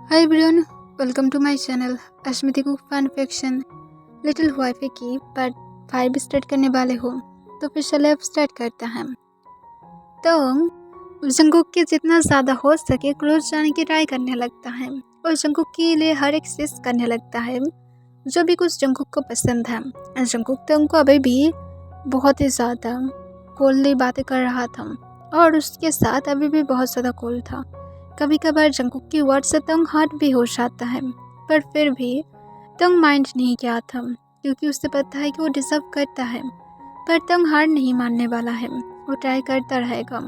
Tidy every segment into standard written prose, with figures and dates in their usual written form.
Hi everyone, welcome to my channel अश्मिति कुक fan fiction. Little wifey की part 5 start करने वाले हो, तो फिर चले अब स्टार्ट करते हैं। तो जंगकुक के जितना ज़्यादा हो सके क्लोज जाने की ट्राई करने लगता है और जंगकुक के लिए हर एक चीज़ करने लगता है जो भी कुछ जंगकुक को पसंद है। जंगकुक तो उनको अभी भी बहुत ही ज़्यादा कोल्डली बातें कर रहा था और उसके साथ अभी भी बहुत ज़्यादा कोल्ड था। कभी कभार जंगकुक की वर्ड से तंग हर्ट भी हो जाता है, पर फिर भी तंग माइंड नहीं किया था क्योंकि उसे पता है कि वो डिजर्व करता है। पर तंग हार नहीं मानने वाला है, वो ट्राई करता रहेगा।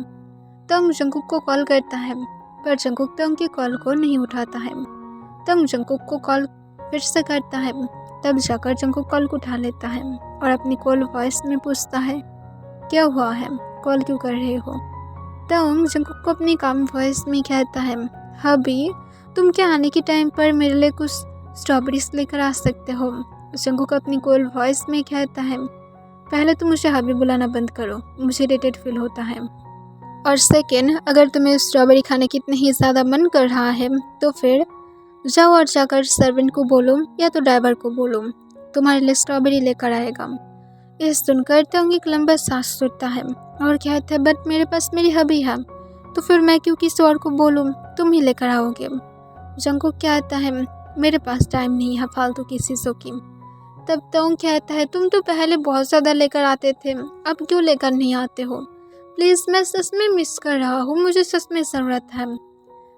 तंग जंगकुक को कॉल करता है पर जंगकुक तंग की कॉल को नहीं उठाता है। तंग जंगकुक को कॉल फिर से करता है, तब जाकर जंगकुक कॉल को उठा लेता है और अपनी कॉल वॉइस में पूछता है, क्या हुआ है, कॉल क्यों कर रहे हो। तंग जंगकुक को अपनी काम वॉइस में कहता है, हबी तुम क्या आने के टाइम पर मेरे लिए कुछ स्ट्रॉबेरीज लेकर आ सकते हो। जंगकुक अपनी कोल्ड वॉइस में कहता है, पहले तो मुझे हबी बुलाना बंद करो, मुझे इरिटेट फील होता है। और सेकेंड, अगर तुम्हें स्ट्रॉबेरी खाने की इतनी ही ज़्यादा मन कर रहा है तो फिर जाओ और जाकर सर्वेंट को बोलो या तो ड्राइवर को बोलो, तुम्हारे लिए स्ट्रॉबेरी लेकर आएगा। ये सुनकर तंग एक लंबा सांस छोड़ता है और कहता है, बट मेरे पास मेरी हबी है, तो फिर मैं क्यों किसी और को बोलूं, तुम ही लेकर आओगे। जंगकुक कहता है, मेरे पास टाइम नहीं है फालतू की चीज़ों की। तब तंग कहता है, तुम तो पहले बहुत ज़्यादा लेकर आते थे, अब क्यों लेकर नहीं आते हो। प्लीज़, मैं सच में मिस कर रहा हूँ, मुझे सच में ज़रूरत है।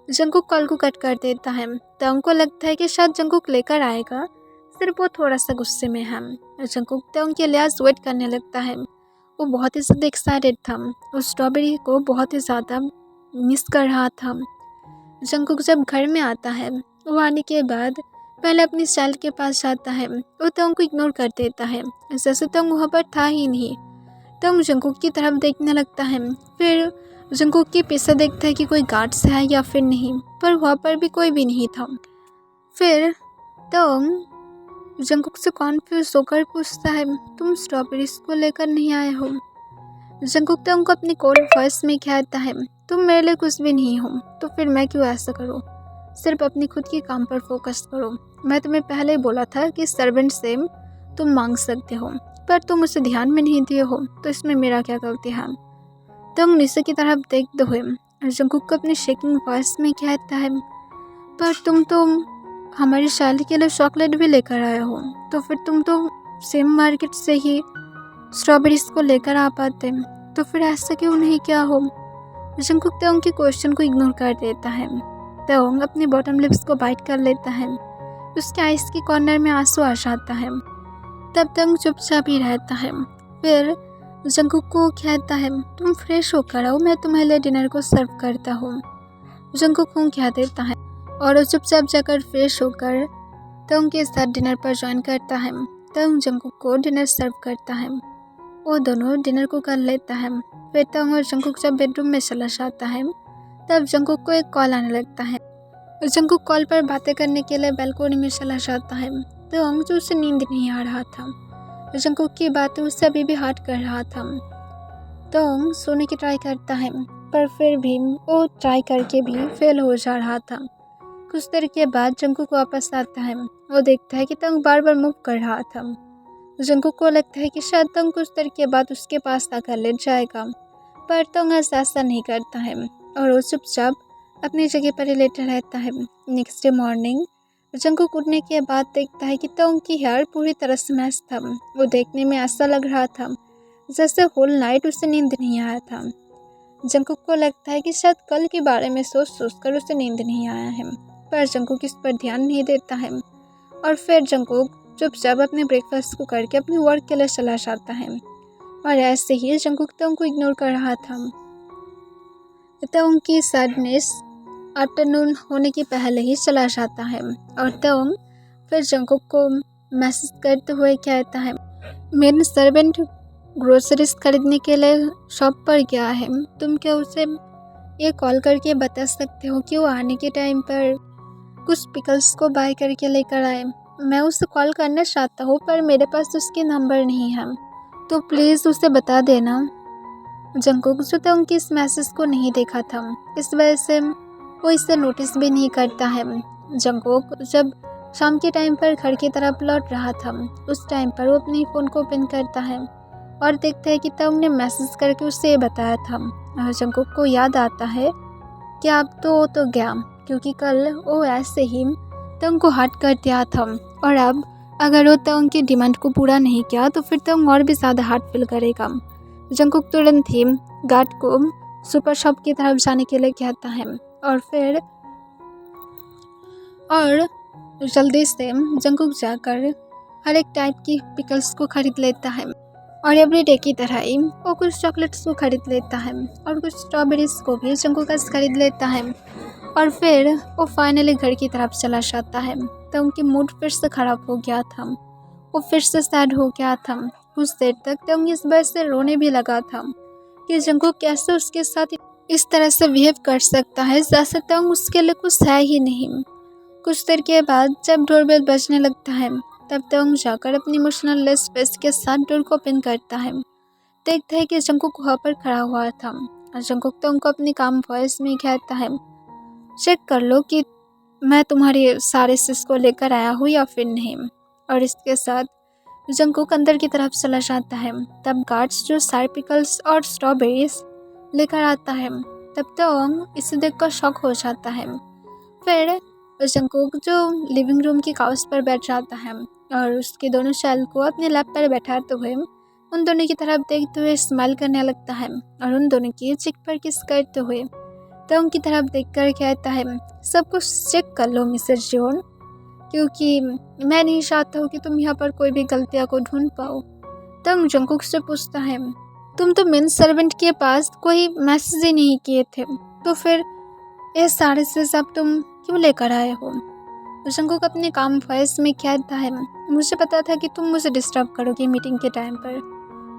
जंगकुक कॉल को कट कर देता है। तंग को लगता है कि शायद जंगकुक लेकर आएगा, सिर्फ वो थोड़ा सा गुस्से में है। जंगकुक तंग के लिए वेट करने लगता है। वो बहुत ही ज़्यादा एक्साइटेड था, उस स्ट्रॉबेरी को बहुत ही ज़्यादा मिस कर रहा था। जंगकुक जब घर में आता है, वो आने के बाद पहले अपनी चाइल्ड के पास जाता है। वो तंग को इग्नोर कर देता है, जैसे तंग वहाँ पर था ही नहीं। तंग जंगकुक की तरफ देखने लगता है, फिर जंगकुक के पीछे देखता है कि कोई गार्ड्स है या फिर नहीं, पर वहाँ पर भी कोई भी नहीं था। फिर तंग जंगकुक से कॉन्फ्यूज होकर पूछता है, तुम स्ट्रॉबेरीज को लेकर नहीं आए हो। जंगकुक तंग को अपनी कोल्ड वॉइस में कहता है, तुम मेरे लिए कुछ भी नहीं हो, तो फिर मैं क्यों ऐसा करूँ। सिर्फ अपनी खुद के काम पर फोकस करो। मैं तुम्हें पहले ही बोला था कि सर्वेंट से तुम मांग सकते हो, पर तुम उसे ध्यान में नहीं दिए हो, तो इसमें मेरा क्या गलती है। तंग नीचे की तरफ देखते हुए जंगकुक को अपनी शेकिंग वॉइस में कहता है, पर तुम तो हमारी शादी के लिए चॉकलेट भी लेकर आए हो, तो फिर तुम तो सेम मार्केट से ही स्ट्रॉबेरीज को लेकर आ पाते, तो फिर ऐसा क्यों नहीं किया हो। जंगकुक तंग के क्वेश्चन को इग्नोर कर देता है। तंग अपने बॉटम लिप्स को बाइट कर लेता है, उसके आइस के कॉर्नर में आंसू आ जाता है। तब तंग चुपचाप ही रहता है। फिर जंगकुक को कहता है, तुम फ्रेश होकर आओ, मैं तुम्हारे लिए डिनर को सर्व करता हूँ। जंगकुक कह देता है और वो चुपचाप जाकर फ्रेश होकर तंग के साथ डिनर पर ज्वाइन करता है। तंग जंगकुक को डिनर सर्व करता है, वो दोनों डिनर को कर लेता है। फिर तंग और जंगकुक जब बेडरूम में चला जाता है, तब जंगकुक को एक कॉल आने लगता है। जंगकुक कॉल पर बातें करने के लिए बालकनी में चला जाता है। तंग जो उसे नींद नहीं आ रहा था, जंगकुक की बातें उससे अभी भी हर्ट कर रहा था। तंग सोने की ट्राई करता है, पर फिर भी वो ट्राई करके भी फेल हो जा रहा था। कुछ देर के बाद जंगकुक वापस आता है। वो देखता है कि तंग बार बार मूव कर रहा था। जंगकुक को लगता है कि शायद तंग कुछ देर के बाद उसके पास आकर लेट जाएगा, पर तंग ऐसा नहीं करता है और वो चुपचाप अपनी जगह पर ही लेटा रहता है। नेक्स्ट डे मॉर्निंग जंगकुक उठने के बाद देखता है कि तंग की हेयर पूरी तरह से मैस था। वो देखने में ऐसा लग रहा था जैसे होल नाइट उसे नींद नहीं आया था। जंगकुक को लगता है कि शायद कल के बारे में सोच कर उसे नींद नहीं आया है, पर जंगकुक इस पर ध्यान नहीं देता है। और फिर जंगकुक चुपचाप अपने ब्रेकफास्ट को करके अपने वर्क के लिए चला जाता है। और ऐसे ही जंगकुक तंग को इग्नोर कर रहा था। तंग की सैडनेस आफ्टरनून होने के पहले ही चला जाता है और तंग फिर जंगकुक को मैसेज करते हुए कहता है, मेरे सर्वेंट ग्रोसरीज खरीदने के लिए शॉप पर गया है, तुम क्या उसे ये कॉल करके बता सकते हो कि वो आने के टाइम पर कुछ पिकल्स को बाय करके लेकर आए। मैं उसे कॉल करना चाहता हूँ, पर मेरे पास उसके नंबर नहीं है, तो प्लीज़ उसे बता देना। जंगकुक जो था उनकी इस मैसेज को नहीं देखा था, इस वजह से वो इसे नोटिस भी नहीं करता है। जंगकुक जब शाम के टाइम पर घर की तरफ लौट रहा था, उस टाइम पर वो अपने फ़ोन को ओपन करता है और देखता है कि तंग ने मैसेज करके उससे ये बताया था। जंगकुक को याद आता है कि अब तो गया, क्योंकि कल वो ऐसे ही तंग को हर्ट कर दिया था और अब अगर वो तंग की डिमांड को पूरा नहीं किया तो फिर तंग और भी ज़्यादा हर्ट फील करेगा। जंगकुक तुरंत ही गार्ड को सुपर शॉप की तरफ जाने के लिए कहता है और जल्दी से जंगकुक जाकर हर एक टाइप की पिकल्स को खरीद लेता है और एवरीडे की तरह ही वो कुछ चॉकलेट्स को खरीद लेता है और कुछ स्ट्रॉबेरीज को भी जंगकुक खरीद लेता है और फिर वो फाइनली घर की तरफ चला जाता है। तो उनकी मूड फिर से ख़राब हो गया था, वो फिर से सैड हो गया था। कुछ देर तक तो इस बात से रोने भी लगा था कि जंगकुक कैसे उसके साथ इस तरह से बिहेव कर सकता है, जैसे तंग उसके लिए कुछ है ही नहीं। कुछ देर के बाद जब डोरबेल बजने लगता है तब तंग जाकर अपनी इमोशनल लेस फेस के साथ डोर को ओपन करता है। देखता है कि जंगकुक वहाँ पर खड़ा हुआ था और जंगकुक तंग को अपनी काम वॉइस में कहता है, चेक कर लो कि मैं तुम्हारे सारे सिस को लेकर आया हूँ या फिर नहीं। और इसके साथ जंगकुक अंदर की तरफ चला जाता है। तब गार्ड्स जो सारे पिकल्स और स्ट्रॉबेरीज लेकर आता है, तब तंग इसे देखकर शॉक हो जाता है। फिर जंगकुक जो लिविंग रूम की काउच पर बैठ जाता है और उसके दोनों शैल को अपने लैप पर बैठाते हुए उन दोनों की तरफ देखते हुए स्माइल करने लगता है और उन दोनों की चिक पर किस करते हुए तंग की तरफ देखकर कहता है, सब कुछ चेक कर लो मिसेस जॉन, क्योंकि मैं नहीं चाहता हूँ कि तुम यहाँ पर कोई भी गलतियाँ को ढूंढ पाओ। तंग जंगकुक से पूछता है, तुम तो मेन सर्वेंट के पास कोई मैसेज ही नहीं किए थे, तो फिर ये सारे से सब तुम क्यों लेकर आए हो? जंगकुक अपने काम वॉइस में कहता है, मुझे पता था कि तुम मुझे डिस्टर्ब करोगी मीटिंग के टाइम पर,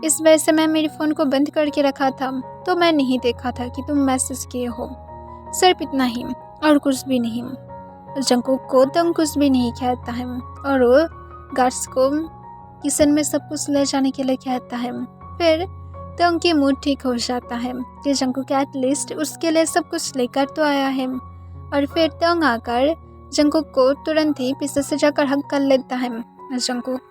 इस वजह से मैं मेरे फ़ोन को बंद करके रखा था, तो मैं नहीं देखा था कि तुम मैसेज किए हो। सिर्फ इतना ही और कुछ भी नहीं। जंगकुक को तंग कुछ भी नहीं कहता है और वो गार्ड्स को किचन में सब कुछ ले जाने के लिए कहता है। फिर तंग की मूड ठीक हो जाता है कि जंगकुक एटलीस्ट उसके लिए सब कुछ लेकर तो आया है। और फिर तंग आकर जंगकुक को तुरंत ही पीछे से जाकर हग कर लेता है। जंगकुक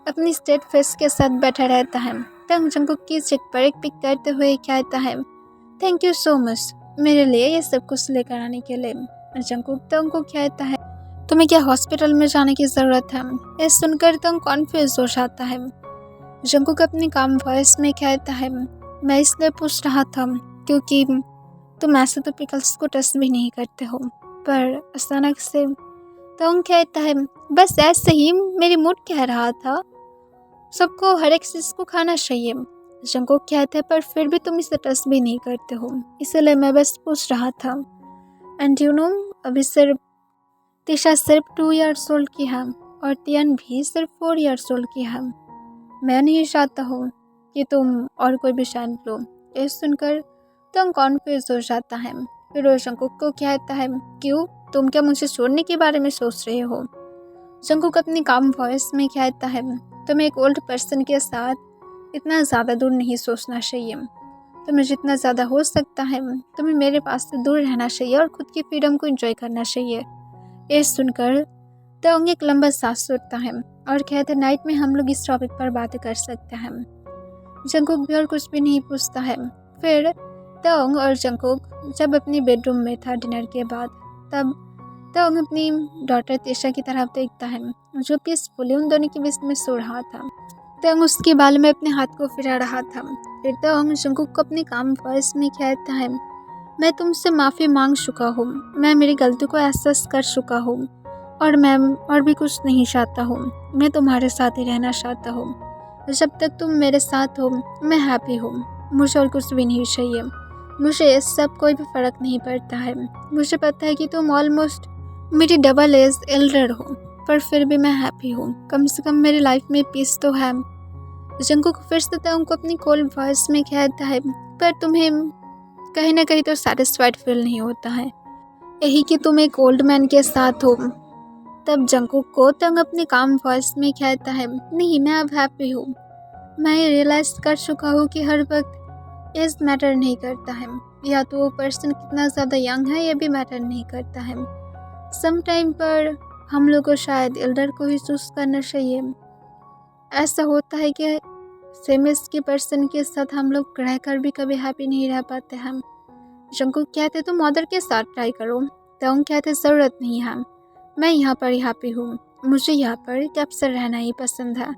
अपनी स्ट्रेट फेस के साथ बैठा रहता है। तंग जंगकुक की चिक पर एक पिक करते हुए कहता है, थैंक यू सो मच मेरे लिए ये सब कुछ लेकर आने के लिए। जंगकुक तंग को कहता है, तुम्हें क्या हॉस्पिटल में जाने की ज़रूरत है? ये सुनकर तंग कॉन्फ्यूज हो जाता है। जंगकुक अपनी काम वॉइस में कहता है, मैं इसलिए पूछ रहा था क्योंकि तुम ऐसे तो पिकल्स को टच भी नहीं करते हो। पर अचानक से तंग कहता है, बस ऐसे ही मेरी मूड कह रहा था, सबको हर एक चीज़ को खाना चाहिए। जंगकुक कहता है, पर फिर भी तुम इसे टच भी नहीं करते हो, इसलिए मैं बस पूछ रहा था। एंड यू नो, अभी सिर्फ तिशा सिर्फ 2 ईयर्स ओल्ड की है और तियन भी सिर्फ 4 ईयर्स ओल्ड की है। मैं नहीं चाहता हूँ कि तुम और कोई भी चाइल्ड लो। ये सुनकर तंग कॉन्फ्यूज हो जाता है। फिर वो जंगकुक को कहता है, क्यों, तुम क्या मुझे छोड़ने के बारे में सोच रहे हो? जंगकुक अपनी काम वॉइस में कहता है, तुम्हें एक ओल्ड पर्सन के साथ इतना ज़्यादा दूर नहीं सोचना चाहिए। तुम्हें जितना ज़्यादा हो सकता है तुम्हें मेरे पास से दूर रहना चाहिए और खुद की फ्रीडम को एंजॉय करना चाहिए। ये सुनकर तंग एक लंबा सांस छोड़ता है और कहते, नाइट में हम लोग इस टॉपिक पर बातें कर सकते हैं। जंगकुक भी और कुछ भी नहीं पूछता है। फिर तंग और जंगकुक जब अपनी बेडरूम में था डिनर के बाद, तब तंग अपनी डॉटर तिशा की तरफ देखता है जो पीसफुली उन दोनों के बीच में सो रहा था। तंग उसके बाल में अपने हाथ को फिरा रहा था। फिर तंग जंगकुक को अपने काम वॉइस में कहता है, मैं तुमसे माफ़ी मांग चुका हूँ, मैं मेरी गलती को एहसास कर चुका हूँ और मैं और भी कुछ नहीं चाहता हूँ। मैं तुम्हारे साथ ही रहना चाहता हूँ। जब तक तुम मेरे साथ हो मैं हैप्पी हूँ, मुझे और कुछ भी नहीं चाहिए। मुझे इस सब कोई भी फ़र्क नहीं पड़ता है। मुझे पता है कि तुम ऑलमोस्ट मेरी डबल एज एल्डर हो, पर फिर भी मैं हैप्पी हूँ। कम से कम मेरी लाइफ में पीस तो है। जंगकुक फिर से तंग को अपनी कोल्ड वॉइस में कहता है, पर तुम्हें कहीं ना कहीं तो सेटिस्फाइड फील नहीं होता है, यही कि तुम एक ओल्ड मैन के साथ हो। तब जंगकुक को तंग अपने काम वॉइस में कहता है, नहीं, मैं अब हैप्पी हूँ। मैं ये रियलाइज़ कर चुका हूँ कि हर वक्त एज मैटर नहीं करता है। या तो वो पर्सन कितना ज़्यादा यंग है ये भी मैटर नहीं करता है। सम टाइम पर हम लोग को शायद एल्डर को ही चूज़ करना चाहिए। ऐसा होता है कि सेम एज के पर्सन के साथ हम लोग रहकर भी कभी हैप्पी नहीं रह पाते हैं। जंकुक कहते तुम अदर के साथ ट्राई करो, तोंग कहते ज़रूरत नहीं है, मैं यहाँ पर ही हैप्पी हूँ, मुझे यहाँ पर कैप्चर रहना ही पसंद है।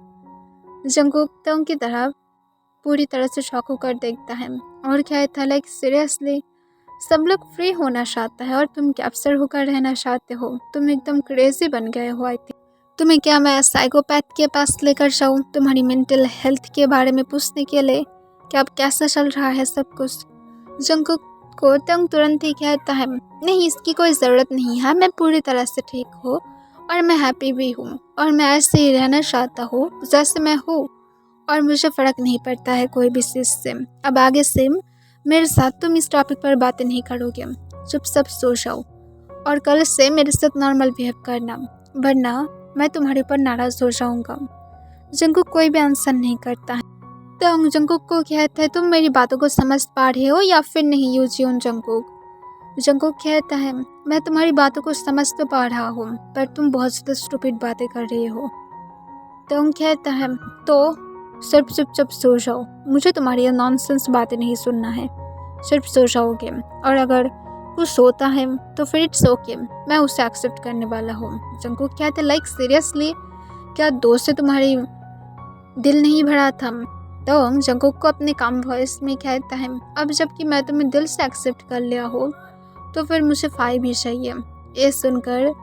जंकुक तोंग की तरफ पूरी तरह से शॉक होकर देखता है और कहता लाइक सीरियसली, सब लोग फ्री होना चाहता है और तुम कैप्चर होकर रहना चाहते हो, तुम एकदम क्रेजी बन गए हो। आई थिंक तुम्हें क्या मैं साइकोपैथ के पास लेकर जाऊँ तुम्हारी मेंटल हेल्थ के बारे में पूछने के लिए कि अब कैसा चल रहा है सब कुछ। जंकुक को तंग तुरंत ही कहता है, नहीं इसकी कोई ज़रूरत नहीं है, मैं पूरी तरह से ठीक हूँ और मैं हैप्पी भी हूँ और मैं ऐसे ही रहना चाहता हूँ जैसे मैं हूँ और मुझे फ़र्क नहीं पड़ता है कोई भी चीज़ से। अब आगे से मेरे साथ तुम इस टॉपिक पर बातें नहीं करोगे, चुपचाप सो जाओ और कल से मेरे साथ नॉर्मल बिहेव करना, वरना मैं तुम्हारे ऊपर नाराज़ हो जाऊँगा। जंकुक कोई भी आंसर नहीं करता है। तो जंकुक को कहता है, तुम मेरी बातों को समझ पा रहे हो या फिर नहीं यूजियोन जंकुक। जंकुक कहता है, मैं तुम्हारी बातों को समझ तो पा रहा हूँ पर तुम बहुत ज़्यादा स्टूपिड बातें कर रही हो। तो कहता है, तो सिर्फ चुपचाप सो जाओ, मुझे तुम्हारी नॉनसेंस बातें नहीं सुनना है, सिर्फ सो जाओगे और अगर कुछ होता है तो फिर इट्स ओके, मैं उसे एक्सेप्ट करने वाला हूँ। जंकुक कहता है, लाइक सीरियसली क्या दोस्त से तुम्हारी दिल नहीं भरा था। तो जंकुक को अपने काम वॉइस में कहता है, अब जबकि मैं तुम्हें दिल से एक्सेप्ट कर लिया हो तो फिर मुझे 5 भी चाहिए। ये सुनकर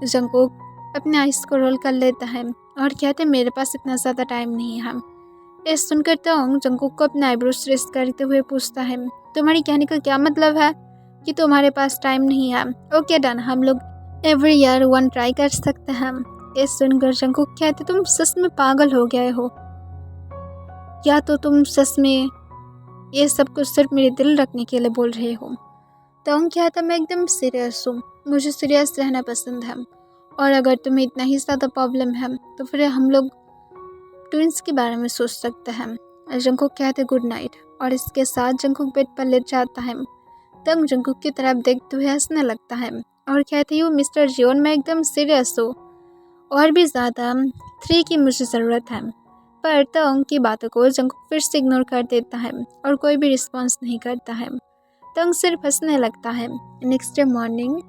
जंकुक अपने आइस को रोल कर लेता है और कहते हैं, मेरे पास इतना ज़्यादा टाइम नहीं है। ये सुनकर तो जंकुक को अपने आईब्रोज रेस करते हुए पूछता है, तुम्हारी कहने का क्या मतलब है कि तुम्हारे पास टाइम नहीं है। ओके डन, हम लोग एवरी ईयर 1 ट्राई कर सकते हैं। ये सुनकर जंकुक कहते, तुम सच में पागल हो गए हो या तो तुम सच में ये सब कुछ सिर्फ मेरे दिल रखने के लिए बोल रहे हो। तो कहता, मैं एकदम सीरियस हूँ, मुझे सीरियस रहना पसंद है और अगर तुम्हें इतना ही ज़्यादा प्रॉब्लम है तो फिर हम लोग ट्विंस के बारे में सोच सकते हैं। जंकुक कहते गुड नाइट और इसके साथ जंकुक बेड पर लेट जाता है। तब जंकुक की तरफ देखते हुए हंसने लगता है और कहते, यू मिस्टर जियोन, मैं एकदम सीरियस हूँ और भी ज़्यादा 3 की मुझे ज़रूरत है। पर तंग की बातों को जंकुक फिर से इग्नोर कर देता है और कोई भी रिस्पॉन्स नहीं करता है। तंग सिर्फ हंसने लगता है। नेक्स्ट डे मॉर्निंग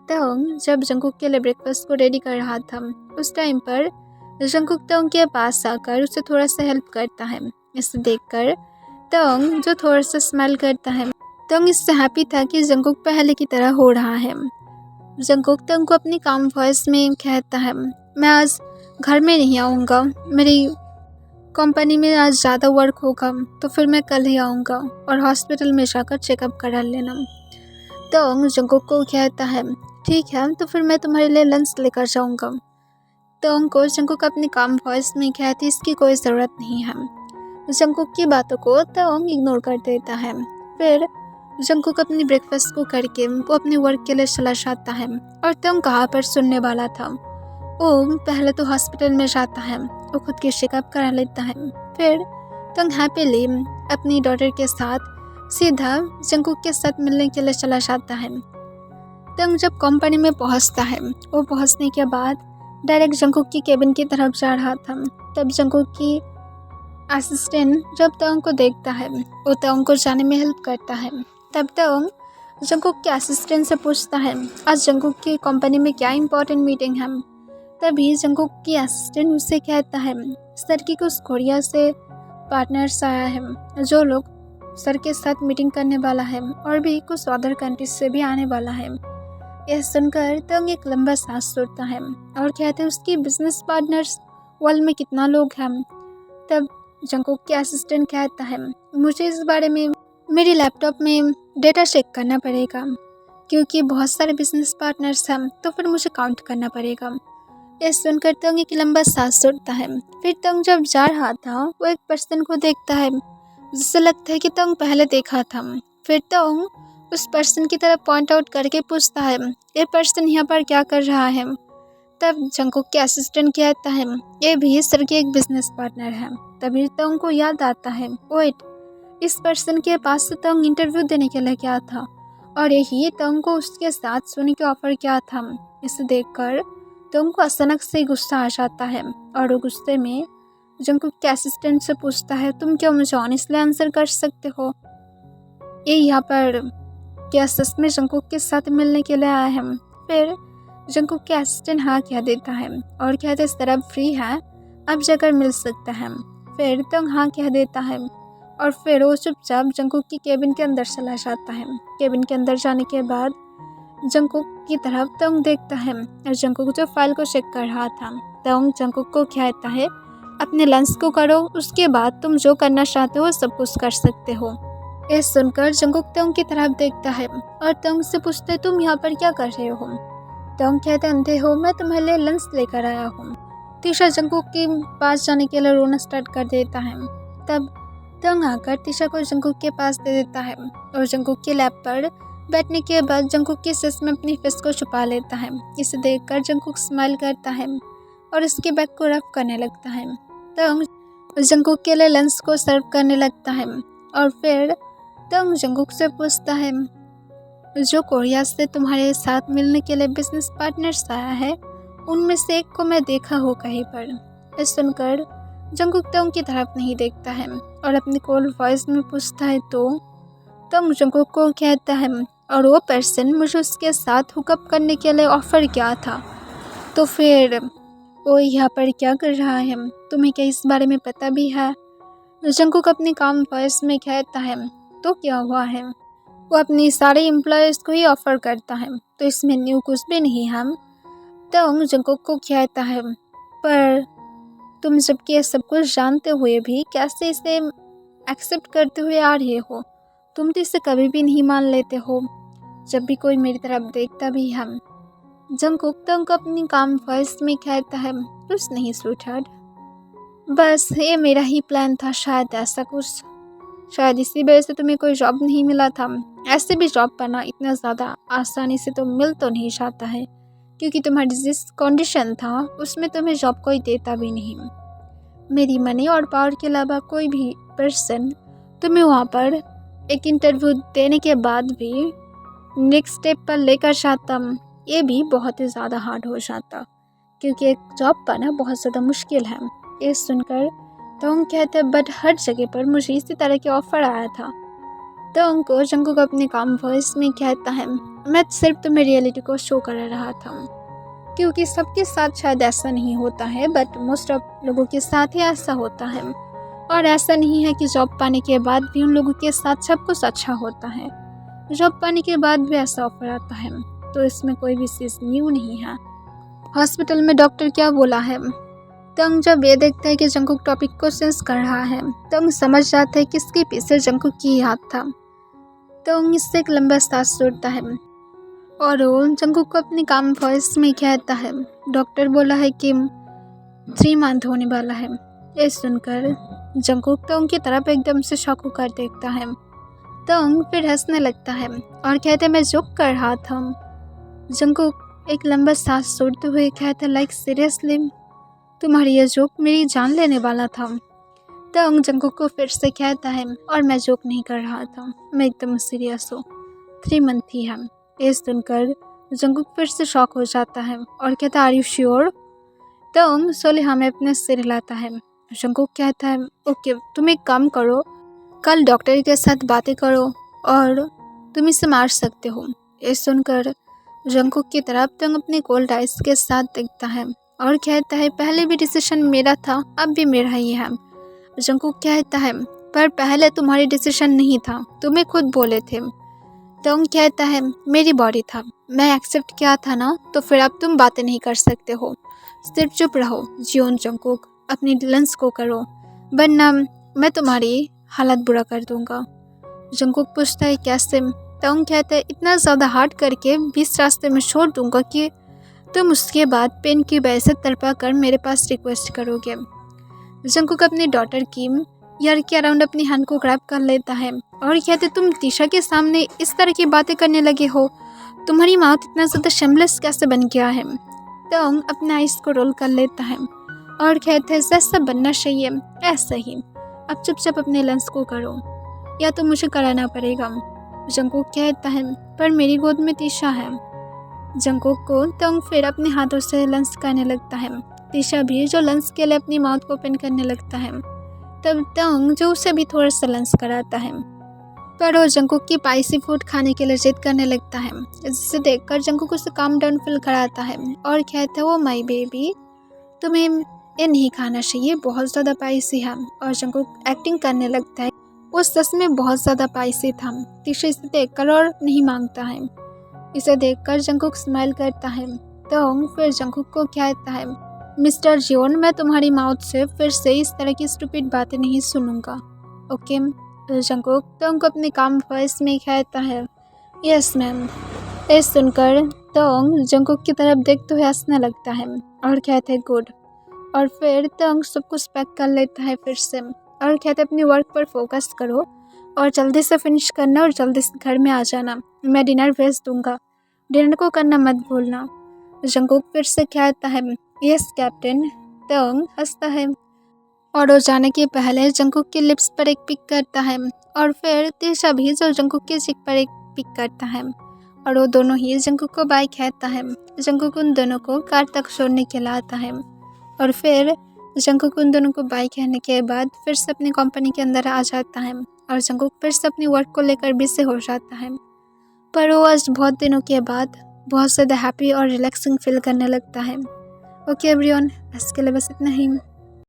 तंग जब जंकुक के लिए ब्रेकफास्ट को रेडी कर रहा था उस टाइम पर जंकुक तंग के पास आकर उसे थोड़ा सा हेल्प करता है। इसे देखकर तंग जो थोड़ा सा स्माइल करता है। तंग इससे हैप्पी था कि जंकुक पहले की तरह हो रहा है। जंकुक तंग को अपनी काम वॉइस में कहता है, मैं आज घर में नहीं आऊँगा, मेरी कंपनी में आज ज़्यादा वर्क होगा तो फिर मैं कल ही आऊँगा और हॉस्पिटल में जाकर चेकअप करा लेना। तंग जंकुक को कहता है, ठीक है तो फिर मैं तुम्हारे लिए लंच लेकर जाऊँगा। तंग को जंकुक अपनी काम वॉइस में कहती, इसकी कोई ज़रूरत नहीं है। जंकुक की बातों को तंग इग्नोर कर देता है। फिर जंकुक अपनी ब्रेकफास्ट को करके वो अपने वर्क के लिए चला जाता है और तंग कहाँ पर सुनने वाला था। वो पहले तो हॉस्पिटल में जाता है, वो खुद की चेकअप करा लेता है। फिर तंग हैप्पीली अपनी डॉटर के साथ सीधा जंकुक के साथ मिलने के लिए चला जाता है। तंग जब कंपनी में पहुंचता है, वो पहुंचने के बाद डायरेक्ट जंकुक की केबिन की तरफ जा रहा था। तब जंकुक की असिस्टेंट जब तंग को देखता है वो तंग को जाने में हेल्प करता है। तब तंग जंकुक के असिस्टेंट से पूछता है, आज जंकुक की कंपनी में क्या इंपॉर्टेंट मीटिंग है। तभी जंकुक की असिस्टेंट उससे कहता है, सर की कुछ कोरिया से पार्टनर्स आया है जो लोग सर के साथ मीटिंग करने वाला है और भी कुछ अदर कंट्रीज से भी आने वाला है। यह सुनकर तंग एक लंबा सांस छोड़ता है और कहते हैं, उसकी बिजनेस पार्टनर्स वर्ल्ड में कितना लोग हैं। तब जंकुक के असिस्टेंट कहता है, मुझे इस बारे में मेरे लैपटॉप में डेटा चेक करना पड़ेगा क्योंकि बहुत सारे बिजनेस पार्टनर्स हैं तो फिर मुझे काउंट करना पड़ेगा। यह सुनकर तंग एक लंबा सांस छोड़ता है। फिर तंग जब जा रहा था वो एक पर्सन को देखता है जिससे लगता है कि तंग पहले देखा था। फिर तंग उस पर्सन की तरफ पॉइंट आउट करके पूछता है, ये पर्सन यहाँ पर क्या कर रहा है। तब जंकुक के असिस्टेंट कहता है, ये भी सर के एक बिजनेस पार्टनर है। तभी तंग को याद आता है, वेट इस पर्सन के पास से तंग इंटरव्यू देने के लिए गया था और यही तंग को उसके साथ सोने के ऑफर किया था। इसे देखकर तंग को अचानक से गुस्सा आ जाता है और वो गुस्से में जंकुक के असिस्टेंट से पूछता है, तुम क्या मुझे ऑनेस्टली आंसर कर सकते हो, ये यहाँ पर क्या सच में जंकुक के साथ मिलने के लिए आया है? फिर जंकुक के असिस्टेंट हाँ कह देता है और कहते इस तरह फ्री है, अब जाकर मिल सकता है। फिर तंग हाँ कह देता है और फिर वो चुपचाप जंकुक की केबिन के अंदर चला जाता है। केबिन के अंदर जाने के बाद जंकुक की तरफ तंग देखता है और जंकुक जो फाइल को चेक कर रहा था। तंग जंकुक को कहता है, अपने लंच को करो, उसके बाद तुम जो करना चाहते हो सब कुछ कर सकते हो। ये सुनकर जंकुक तंग की तरफ देखता है और तंग से पूछता है, तुम यहाँ पर क्या कर रहे हो? तंग कहता है, अंधे हो, मैं तुम्हारे लिए लंच लेकर आया हूँ। तीशा जंकुक के पास जाने के लिए रोना स्टार्ट कर देता है। तब तंग आकर तीशा को जंकुक के पास दे देता है और जंकुक के लैप पर बैठने के बाद जंकुक के सेस में अपनी फेस को छुपा लेता है। इसे देखकर जंकुक स्माइल करता है और उसके बैग को रफ करने लगता है। तंग जंकुक के लिए लंच को सर्व करने लगता है और फिर तंग जंकुक से पूछता है, जो कोरिया से तुम्हारे साथ मिलने के लिए बिजनेस पार्टनर्स आया है, उनमें से एक को मैं देखा हो कहीं पर। ये सुनकर जंकुक तंग की तरफ नहीं देखता है और अपनी कोल्ड वॉइस में पूछता है, तो तंग जंकुक को कहता है, और वो पर्सन मुझे उसके साथ हुकअप करने के लिए ऑफर किया था, तो फिर वो यहाँ पर क्या कर रहा है, तुम्हें क्या इस बारे में पता भी है? जंकुक अपनी काम वॉइस में कहता है, तो क्या हुआ है, वो अपनी सारे एम्प्लॉयज़ को ही ऑफ़र करता है, तो इसमें न्यू कुछ भी नहीं है। तंग जंकुक को कहता है, पर तुम जबकि ये सब कुछ जानते हुए भी कैसे इसे एक्सेप्ट करते हुए आ रहे हो? तुम तो इसे कभी भी नहीं मान लेते हो, जब भी कोई मेरी तरफ देखता भी है। जंकुक तंग को अपनी काम वॉइस में कहता है, कुछ नहीं स्वीटहार्ट, बस ये मेरा ही प्लान था, शायद ऐसा कुछ, शायद इसी वजह से तुम्हें कोई जॉब नहीं मिला था। ऐसे भी जॉब पाना इतना ज़्यादा आसानी से तो मिल तो नहीं जाता है, क्योंकि तुम्हारी जिस कंडीशन था उसमें तुम्हें जॉब कोई देता भी नहीं। मेरी मनी और पावर के अलावा कोई भी पर्सन तुम्हें वहाँ पर एक इंटरव्यू देने के बाद भी नेक्स्ट स्टेप पर लेकर जाता, ये भी बहुत ही ज़्यादा हार्ड हो जाता, क्योंकि एक जॉब पाना बहुत ज़्यादा मुश्किल है। ये सुनकर तंग कहते हैं, बट हर जगह पर मुझे इसी तरह के ऑफ़र आया था। तंग को जंकुक अपने काम वॉइस में कहता है, मैं सिर्फ तुम्हें रियलिटी को शो कर रहा था, क्योंकि सबके साथ शायद ऐसा नहीं होता है, बट मोस्ट ऑफ लोगों के साथ ही ऐसा होता है। और ऐसा नहीं है कि जॉब पाने के बाद भी उन लोगों के साथ सब कुछ अच्छा होता है। जॉब पाने के बाद भी ऐसा ऑफर आता है, तो इसमें कोई भी चीज़ न्यू नहीं है। हॉस्पिटल में डॉक्टर क्या बोला है? तंग जब ये देखता है कि जंकुक टॉपिक को सेंस कर रहा है, तंग समझ जाता है किसके पीछे जंकुक की याद था। तंग इससे एक लंबा सांस छोड़ता है और वो जंकुक को अपनी काम वॉइस में कहता है, डॉक्टर बोला है कि 3 मंथ होने वाला है। ये सुनकर जंकुक तंग की तरफ एकदम से शॉक होकर देखता है। तंग फिर हंसने लगता है और कहते, मैं जोक कर रहा था। जंकुक एक लंबा सांस छोड़ते हुए कहता, लाइक सीरियसली, तुम्हारी यह जोक मेरी जान लेने वाला था। तंग जंकुक को फिर से कहता है, और मैं जोक नहीं कर रहा था, मैं एकदम सीरियस हूँ, 3 मंथ ही है। ये सुनकर जंकुक फिर से शॉक हो जाता है और कहता, आर यू श्योर? तंग सोले हमें अपने सिर हिलाता है। जंकुक कहता है, ओके, तुम एक काम करो, कल डॉक्टर के साथ बातें करो और तुम इसे मार सकते हो। ये सुनकर जंकुक की तरफ तंग अपने कोल्ड आइस के साथ देखता है और कहता है, पहले भी डिसीजन मेरा था, अब भी मेरा ही है। जंकुक कहता है, पर पहले तुम्हारी डिसीजन नहीं था, तुम्हें खुद बोले थे। तंग कहता है, मेरी बॉडी था, मैं एक्सेप्ट किया था ना, तो फिर अब तुम बातें नहीं कर सकते हो, सिर्फ चुप रहो। जियोन जंकुक, अपनी लंच को करो, वरना मैं तुम्हारी हालत बुरा कर दूंगा। जंकुक पूछता है, कैसे? तंग कहता है, इतना ज़्यादा हार्ड करके 20 रास्ते में छोड़ दूंगा कि तुम उसके बाद पेन की वजह से तड़पा कर मेरे पास रिक्वेस्ट करोगे। जंकुक अपनी डॉटर की ईयर के अराउंड अपनी हैंड को ग्रैब कर लेता है और कहते, तुम तीशा के सामने इस तरह की बातें करने लगे हो, तुम्हारी माउथ इतना ज़्यादा शेमलेस कैसे बन गया है? तंग अपने आइस को रोल कर लेता है और कहता है, जैसा बनना चाहिए ऐसा ही, अब चुपचाप अपने लंच को करो। या तो मुझे कराना पड़ेगा। जंगकुक कहता है पर मेरी गोद में तीशा है। जंगकुक को तंग फिर अपने हाथों से लंच करने लगता है। तीशा भी जो लंच के लिए अपनी माउथ को ओपन करने लगता है। तब तंग जो उसे भी थोड़ा सा लंच कराता है, पर वो जंगकुक की स्पाइसी फूड खाने के लिए जिद करने लगता है, जिसे देखकर जंगकुक उसे काम डाउन फील कराता है और कहता है वो माय बेबी तुम्हें ये नहीं खाना चाहिए, बहुत ज़्यादा स्पाइसी है। और जंगकुक एक्टिंग करने लगता है वो सच में बहुत ज़्यादा स्पाइसी था। तीशा इसे देखकर और नहीं मांगता है। इसे देखकर जंगकुक स्माइल करता है। तो फिर जंगकुक को कहता है मिस्टर जियोन मैं तुम्हारी माउथ से फिर से इस तरह की स्टूपिड बातें नहीं सुनूंगा, ओके। तो जंगकुक तोंग को अपने काम वॉइस में कहता है यस मैम। ये सुनकर तोंग जंगकुक की तरफ देखते हुए हंसने लगता है और कहते हैं गुड। और फिर तोंग सब कुछ पैक कर लेता है फिर से और कहते अपने वर्क पर फोकस करो और जल्दी से फिनिश करना और जल्दी से घर में आ जाना, मैं डिनर भेज दूंगा, डिनर को करना मत भूलना। जंगकुक फिर से कहता है यस कैप्टन। तोंग हंसता है और वो जाने के पहले जंगकुक के लिप्स पर एक पिक करता है और फिर तीशा भी जो जंगकुक के चिक पर एक पिक करता है और वो दोनों ही जंगकुक को बाय कहता है। जंगकुक उन दोनों को कार तक छोड़ने के लिए आता है और फिर जंगकुक उन दोनों को बाय कहने के बाद फिर से अपनी कंपनी के अंदर आ जाता है और जंगकुक फिर से अपनी वर्क को लेकर बिजी हो जाता है। पर वो आज बहुत दिनों के बाद बहुत ज़्यादा हैप्पी और रिलैक्सिंग फील करने लगता है। ओके एवरीवन, आज के लिए बस इतना ही।